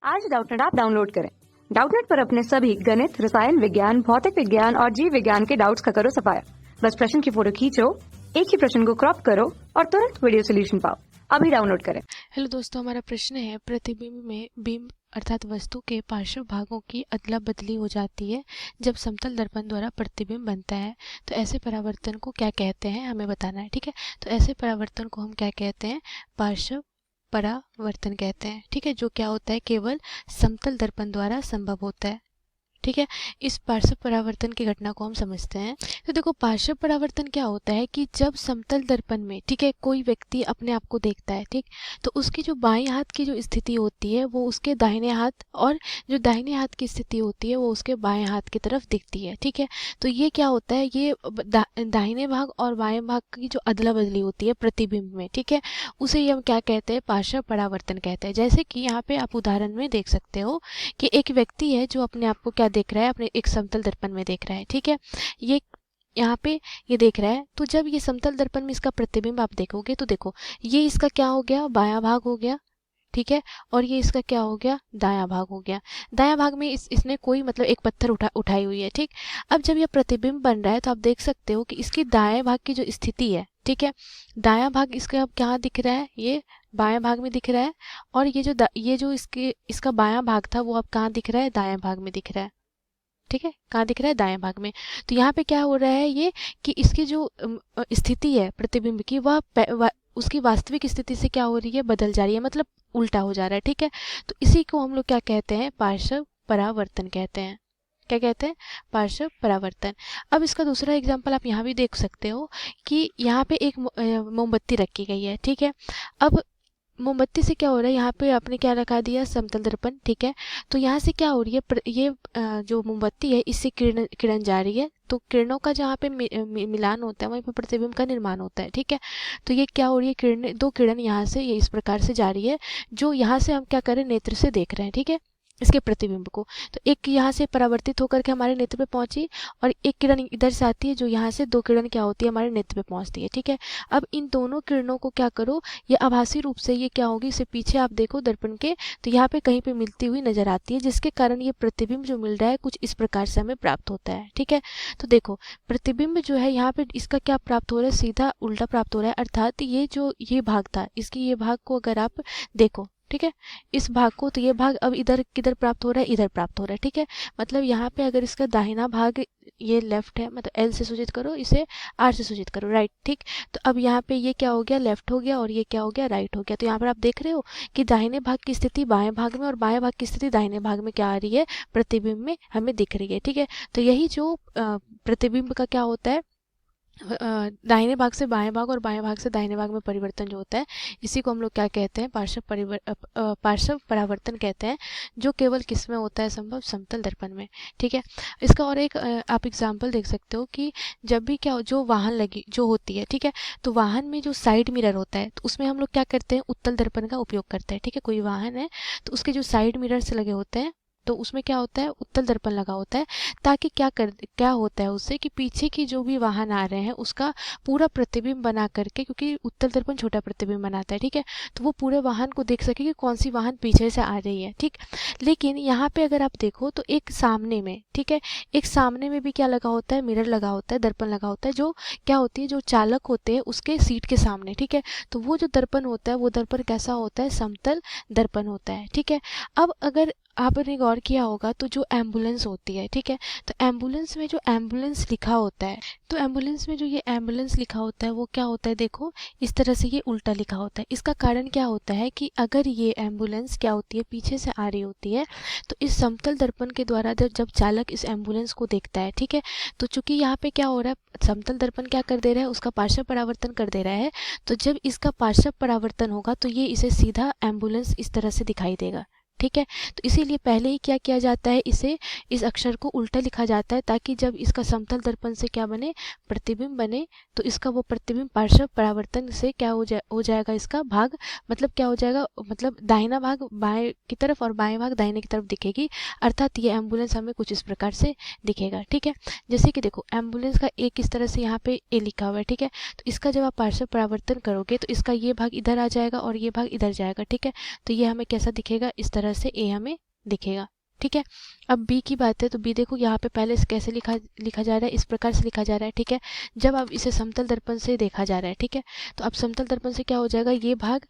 आज Doubtnut app download करें। Doubtnut पर अपने सभी गणित, रसायन विज्ञान, भौतिक विज्ञान और जीव विज्ञान के डाउट्स का करो सफाया। बस प्रश्न की फोटो खींचो, एक ही प्रश्न को क्रॉप करो और तुरंत वीडियो सोल्यूशन पाओ। अभी डाउनलोड करें। हेलो दोस्तों, हमारा प्रश्न है प्रतिबिंब में बिंब अर्थात वस्तु के पार्श्व भागों की अदला बदली हो जाती है जब समतल दर्पण द्वारा प्रतिबिंब बनता है। तो ऐसे परावर्तन को क्या कहते हैं, हमें बताना है। ठीक है, तो ऐसे परावर्तन को हम क्या कहते हैं? पार्श्व परावर्तन कहते हैं। ठीक है, जो क्या होता है, केवल समतल दर्पण द्वारा संभव होता है। ठीक है, इस पार्श्व परावर्तन की घटना को हम समझते हैं। तो देखो, पार्श्व परावर्तन क्या होता है कि जब समतल दर्पण में, ठीक है, कोई व्यक्ति अपने आप को देखता है, ठीक, तो उसकी जो बाएं हाथ की जो स्थिति होती है वो उसके दाहिने हाथ, और जो दाहिने हाथ की स्थिति होती है वो उसके बाएं हाथ की तरफ दिखती है। ठीक है, तो ये क्या होता है, ये दाहिने भाग और बाएं भाग की जो अदला बदली होती है प्रतिबिंब में, ठीक है, उसे हम क्या कहते हैं? पार्श्व परावर्तन कहते हैं। जैसे कि यहाँ पे आप उदाहरण में देख सकते हो कि एक व्यक्ति है जो अपने आप को क्या देख रहा है, अपने एक समतल दर्पण में देख रहा है। ठीक है, ये यहाँ पे ये देख रहा है, तो जब ये समतल दर्पण में इसका प्रतिबिंब आप देखोगे तो देखो, ये इसका क्या हो गया? बायां भाग हो गया। ठीक है, और ये इसका क्या हो गया? दायां भाग हो गया। दायां भाग में इसने कोई मतलब एक पत्थर उठाई हुई है। ठीक, अब जब ये प्रतिबिंब बन रहा है तो आप देख सकते हो कि इसकी दाएं भाग की जो स्थिति है, ठीक है, दायां भाग इसका अब कहाँ दिख रहा है? ये बायां भाग में दिख रहा है, और ये जो इसका बायां भाग था वो अब कहाँ दिख रहा है? दायां भाग में दिख रहा है। ठीक है, कहाँ दिख रहा है? दाएं भाग में। तो यहाँ पे क्या हो रहा है, ये कि इसकी जो स्थिति है प्रतिबिंब की, उसकी वास्तविक स्थिति से क्या हो रही है? बदल जा रही है, मतलब उल्टा हो जा रहा है। ठीक है, तो इसी को हम लोग क्या कहते हैं? पार्श्व परावर्तन कहते हैं। क्या कहते हैं? पार्श्व परावर्तन। अब इसका दूसरा एग्जाम्पल आप यहाँ भी देख सकते हो कि यहाँ पे एक मोमबत्ती रखी गई है। ठीक है, अब मोमबत्ती से क्या हो रहा है, यहाँ पे आपने क्या रखा दिया? समतल दर्पण। ठीक है, तो यहाँ से क्या हो रही है, ये जो मोमबत्ती है इससे किरण जा रही है, तो किरणों का जहाँ पे मिलान होता है वहीं पे प्रतिबिंब का निर्माण होता है। ठीक है, तो ये क्या हो रही है, किरण, दो किरण यहाँ से ये इस प्रकार से जा रही है, जो यहाँ से हम क्या करें? नेत्र से देख रहे हैं। ठीक है, इसके प्रतिबिंब को, तो एक यहाँ से परावर्तित होकर के हमारे नेत्र पे पहुंची, और एक किरण इधर से आती है, जो यहाँ से दो किरण क्या होती है? हमारे नेत्र पे पहुंचती है। ठीक है, अब इन दोनों किरणों को क्या करो, ये आभासी रूप से ये क्या होगी, इसे पीछे आप देखो दर्पण के, तो यहाँ पे कहीं पे मिलती हुई नजर आती है, जिसके कारण ये प्रतिबिंब जो मिल रहा है कुछ इस प्रकार से हमें प्राप्त होता है। ठीक है, तो देखो, प्रतिबिंब जो है यहाँ पे इसका क्या प्राप्त हो रहा है? सीधा उल्टा प्राप्त हो रहा है, अर्थात ये भाग था, इसकी ये भाग को अगर आप देखो, ठीक है, इस भाग को, तो ये भाग अब इधर किधर प्राप्त हो रहा है? इधर प्राप्त हो रहा है। ठीक है, मतलब यहाँ पे अगर इसका दाहिना भाग, ये लेफ्ट है, मतलब एल से सूचित करो, इसे आर से सूचित करो, राइट। ठीक, तो अब यहाँ पे ये क्या हो गया? लेफ्ट हो गया, और ये क्या हो गया? राइट हो गया। तो यहाँ पर आप देख रहे हो कि दाहिने भाग की स्थिति बाएं भाग में, और बाएं भाग की स्थिति दाहिने भाग में क्या आ रही है? प्रतिबिंब में हमें दिख रही है। ठीक है, तो यही जो प्रतिबिंब का क्या होता है, दाहिने भाग से बाएं भाग और बाएं भाग से दाहिने भाग में परिवर्तन जो होता है, इसी को हम लोग क्या कहते हैं? पार्श्व परावर्तन कहते हैं, जो केवल किस में होता है संभव? समतल दर्पण में। ठीक है, इसका और एक आप एग्जाम्पल देख सकते हो कि जब भी क्या जो वाहन लगी जो होती है, ठीक है, तो वाहन में जो साइड मिरर होता है, तो उसमें हम लोग क्या करते हैं? उत्तल दर्पण का उपयोग करते हैं। ठीक है, कोई वाहन है तो उसके जो साइड मिरर से लगे होते हैं, तो उसमें क्या होता है? उत्तल दर्पण लगा होता है, ताकि क्या होता है उससे कि पीछे की जो भी वाहन आ रहे हैं उसका पूरा प्रतिबिंब बना करके, क्योंकि उत्तल दर्पण छोटा प्रतिबिंब बनाता है, ठीक है, तो वो पूरे वाहन को देख सके कि कौन सी वाहन पीछे से आ रही है। ठीक, लेकिन यहाँ पे अगर आप देखो तो एक सामने में, ठीक है, एक सामने में भी क्या लगा होता है? मिरर लगा होता है, दर्पण लगा होता है, जो क्या होती है, जो चालक होते हैं उसके सीट के सामने। ठीक है, तो वो जो दर्पण होता है वो दर्पण कैसा होता है? समतल दर्पण होता है। ठीक है, अब अगर आपने गौर किया होगा तो जो एम्बुलेंस होती है, ठीक है, तो एम्बुलेंस में जो एम्बुलेंस लिखा होता है, तो एम्बुलेंस में जो ये एम्बुलेंस लिखा होता है वो क्या होता है? देखो, इस तरह से ये उल्टा लिखा होता है। इसका कारण क्या होता है कि अगर ये एम्बुलेंस क्या होती है? पीछे से आ रही होती है, तो इस समतल दर्पण के द्वारा जब चालक इस एम्बुलेंस को देखता है, ठीक है, तो चूंकि यहाँ पे क्या हो रहा है, समतल दर्पण क्या कर दे रहा है? उसका पार्श्व परावर्तन कर दे रहा है, तो जब इसका पार्श्व परावर्तन होगा तो ये इसे सीधा एम्बुलेंस इस तरह से दिखाई देगा। ठीक है, तो इसीलिए पहले ही क्या किया जाता है, इस अक्षर को उल्टा लिखा जाता है, ताकि जब इसका समतल दर्पण से क्या बने? प्रतिबिंब बने, तो इसका वो प्रतिबिंब पार्श्व परावर्तन से क्या हो जाएगा? इसका भाग, मतलब क्या हो जाएगा? मतलब दाहिना भाग बाएं की तरफ और बाएं भाग दाहिने की तरफ दिखेगी, अर्थात ये एम्बुलेंस हमें कुछ इस प्रकार से दिखेगा। ठीक है, जैसे कि देखो, एम्बुलेंस का एक इस तरह से यहाँ पे ए लिखा हुआ है, ठीक है, तो इसका जब आप पार्श्व परावर्तन करोगे तो इसका ये भाग इधर आ जाएगा और ये भाग इधर जाएगा। ठीक है, तो ये हमें कैसा दिखेगा? इस तरह तरह से ए हमें दिखेगा। ठीक है, अब बी की बात है तो बी देखो यहाँ पे पहले कैसे लिखा जा रहा है, इस प्रकार से लिखा जा रहा है। ठीक है, जब अब इसे समतल दर्पण से देखा जा रहा है, ठीक है, तो अब समतल दर्पण से क्या हो जाएगा, ये भाग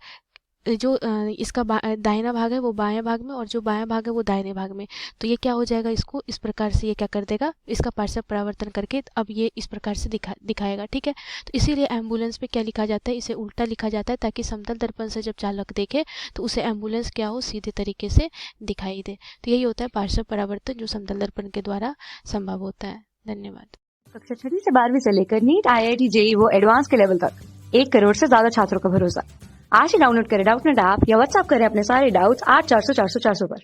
जो इसका दाहिना भाग है वो बायां भाग में और जो बायां भाग है वो दाहिने भाग में, तो ये क्या हो जाएगा, इसको इस प्रकार से ये क्या कर देगा, इसका पार्श्व परावर्तन करके अब ये इस प्रकार से दिखाएगा। ठीक है, तो इसीलिए एम्बुलेंस पे क्या लिखा जाता है, इसे उल्टा लिखा जाता है ताकि समतल दर्पण से जब चालक देखे तो उसे एम्बुलेंस क्या हो, सीधे तरीके से दिखाई दे। तो यही होता है पार्श्व परावर्तन जो समतल दर्पण के द्वारा संभव होता है। धन्यवाद। कक्षा 6 से 12वीं से लेकर नीट, IIT, JEE वो एडवांस के लेवल तक 1 करोड़ से ज्यादा छात्रों का भरोसा। आज ही डाउनलोड करें डाउटनेट ऐप या व्हाट्सएप करें अपने सारे डाउट्स 8400 400 400 पर।